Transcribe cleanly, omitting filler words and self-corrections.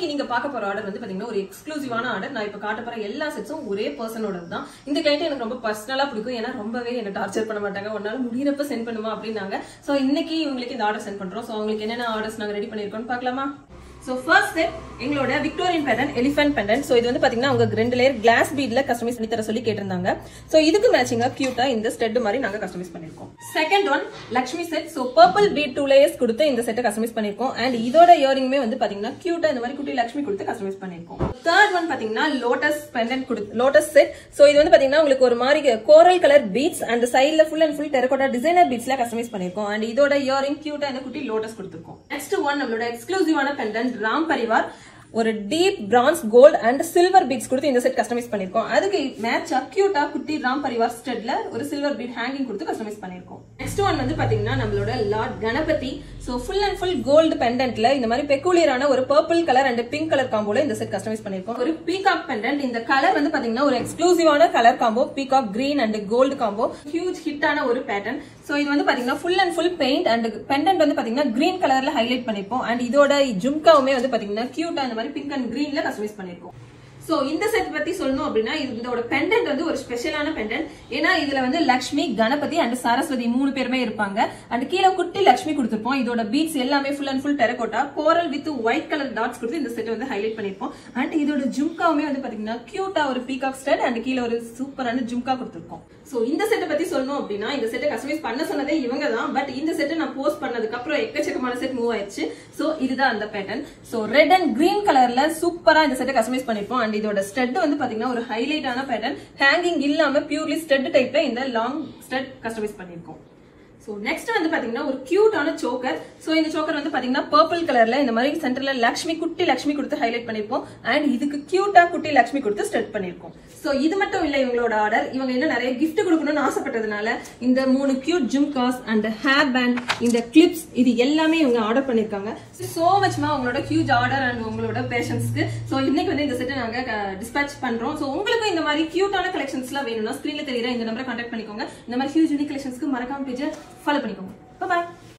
இன்னைக்கு நீங்க பார்க்க போற ஆர்டர் வந்து பாத்தீங்கன்னா ஒரு எக்ஸ்க்ளூசிவான ஆர்டர். நான் இப்ப காட்ட போற எல்லா செட்ஸும் ஒரே பர்சனோட தான். இந்த கிளைண்ட் எனக்கு ரொம்ப பர்சனலா பிடிக்கும். ஏன்னா ரொம்பவே என்ன டார்ச்சர் பண்ண மாட்டாங்க. ஒன்னால முடியறப்ப சென்ட் பண்ணுமா அப்படின்னாங்க. சோ இன்னைக்கு உங்களுக்கு இந்த ஆர்டர் சென்ட் பண்றோம். சோ உங்களுக்கு என்னென்ன ஆர்டர்ஸ் நாங்க ரெடி பண்ணிருக்கோம்னு பார்க்கலாமா? So first set எங்களோட Victorian pattern elephant pendant. So இது வந்து பாத்தீங்கன்னா அவங்க 2 லேயர் கிளாஸ் பீட்ல கஸ்டமைஸ் பண்ணி தர சொல்லி கேட்டிருந்தாங்க. சோ இதுக்கு மேட்சிங்கா கியூட்டா இந்த ஸ்டட் மாதிரி நாங்க கஸ்டமைஸ் பண்ணிருக்கோம். Second one Lakshmi set. So purple bead 2 layers கொடுத்து இந்த செட்டை கஸ்டமைஸ் பண்ணிருக்கோம். அண்ட் இதோட இயரிங்குமே வந்து பாத்தீங்கன்னா கியூட்டா இந்த மாதிரி குட்டி லக்ஷ்மி கொடுத்து கஸ்டமைஸ் பண்ணிருக்கோம். தேர்ட் ஒன் பாத்தீங்கன்னா லோட்டஸ் பெண்டன்ட் கொடுத்து லோட்டஸ் செட். சோ இது வந்து பாத்தீங்கன்னா உங்களுக்கு ஒரு மாதிரி கோரல் கலர் பீட்ஸ் அண்ட் சைடுல full and full terracotta designer பீட்ஸ்ல கஸ்டமைஸ் பண்ணிருக்கோம். அண்ட் இதோட இயரிங் கியூட்டா இந்த குட்டி லோட்டஸ் கொடுத்திருக்கோம். நெக்ஸ்ட் ஒன் நம்மளோட எக்ஸ்க்ளூசிவான பெண்டன்ட் ராம் பரிவார் ஒரு deep bronze gold and silver beads கொடுத்து இந்த செட் கஸ்டமைஸ் பண்ணிருக்கோம். அதுக்கு மேட்சா கியூட்டா குட்டி ராம் பரிவார் ஸ்டட்ல ஒரு சில்வர் பீட் ஹேங்கிங் கொடுத்து கஸ்டமைஸ் பண்ணிருக்கோம். நெக்ஸ்ட் ஒன் வந்து பாத்தீங்கன்னா நம்மளோட lord Ganapathi. So full and full gold பெண்டன்ட்ல இந்த மாதிரி பெக்குலியரான ஒரு purple colour and pink colour காம்போல இந்த செட் கஸ்டமைஸ் பண்ணிருக்கோம். ஒரு பீகாக் பெண்டன்ட். இந்த கலர் வந்து பாத்தீங்கன்னா ஒரு எக்ஸ்க்ளூசிவான colour combo peacock green and gold combo. Huge ஹிட்டான ஒரு பேட்டர்ன். சோ இது வந்து பாத்தீங்கன்னா full and full paint and pendant வந்து பாத்தீங்கன்னா கிரீன் கலர்ல ஹைலைட் பண்ணிருப்போம். அண்ட் இதோட ஜும்காவுமே வந்து பாத்தீங்கன்னா கியூட்டா இந்த மாதிரி பிங்க் அண்ட் கிரீன்ல கஸ்டமைஸ் பண்ணிருக்கோம். சோ இந்த செட் பத்தி சொல்லணும் அப்படின்னா இதோட பெண்டன்ட் வந்து ஒரு ஸ்பெஷலான பெண்டன்ட். ஏன்னா இதுல வந்து லக்ஷ்மி, கணபதி அண்ட் சரஸ்வதி 3 பேருமே இருப்பாங்க. அண்ட் கீழே குட்டி லக்ஷ்மி கொடுத்திருப்போம். இதோட பீட்ஸ் எல்லாமே full and full terracotta coral with white colour dots கொடுத்து இந்த செட் வந்து ஹைலைட் பண்ணிருப்போம். அண்ட் இதோட ஜும்காவுமே வந்து பாத்தீங்கன்னா கியூட்டா ஒரு பீகாக் ஸ்டட் அண்ட் கீழே ஒரு சூப்பரான ஜும்கா கொடுத்திருக்கோம். சோ இந்த செட்டை பத்தி சொல்லணும் அப்படின்னா இந்த செட்டை கஸ்டமைஸ் பண்ண சொன்னதே இவங்க தான். பட் இந்த செட்டை நான் போஸ்ட் பண்ணதுக்கு அப்புறம் எக்கச்சக்கமான செட் மூவ் ஆயிடுச்சு. சோ இதுதான் அந்த pattern. So red and green கலர்ல சூப்பரா இந்த செட்டை கஸ்டமைஸ் பண்ணிருப்போம். அண்ட் இதோட ஸ்டட் வந்து பாத்தீங்கன்னா ஒரு ஹைலைட்டான பேட்டர்ன். ஹேங்கிங் இல்லாம பியூர்லி ஸ்டட் டைப்ல இந்த லாங் ஸ்டட் கஸ்டமைஸ் பண்ணிருக்கோம். சோ நெக்ஸ்ட் வந்து பாத்தீங்கன்னா ஒரு கியூட்டான சோக்கர். சோ இந்த சோக்கர் வந்து பாத்தீங்கன்னா பர்பிள் கலர்ல இந்த மாதிரி சென்டர்ல லக்ஷ்மி குட்டி லக்ஷ்மி கொடுத்து ஹைலைட் பண்ணிருப்போம். அண்ட் இதுக்கு கியூட்டா குட்டி லக்ஷ்மி கொடுத்து ஸ்டட் பண்ணிருக்கோம். சோ இது மட்டும் இல்ல இவங்களோட ஆர்டர். இவங்க இன்னும் நிறைய கிஃப்ட் கொடுக்கணும்னு ஆசைப்பட்டதுனால இந்த 3 cute jhumkas and hair band, இந்த கிளிப்ஸ் இது எல்லாமே இவங்க ஆர்டர் பண்ணிருக்காங்க. சோ மச்மா உங்களோட ஹியூஜ் ஆர்டர் அண்ட் உங்களோட பேஷன்ஸ்க்கு. சோ இன்னைக்கு வந்து இந்த செட்டை நாங்க டிஸ்பேட்ச் பண்றோம். சோ உங்களுக்கு இந்த மாதிரி கியூட்டான கலெக்ஷன்ஸ் எல்லாம் வேணும்னா ஸ்கிரீன்ல தெரியுற இந்த நம்பரை கான்டாக்ட் பண்ணிக்கோங்க. இந்த மாதிரி ஹியூஜ் யூனிக் கலெக்ஷன்ஸ்க்கு மறக்காம பேஜை ஃபாலோ பண்ணிக்கோங்க. பாய்.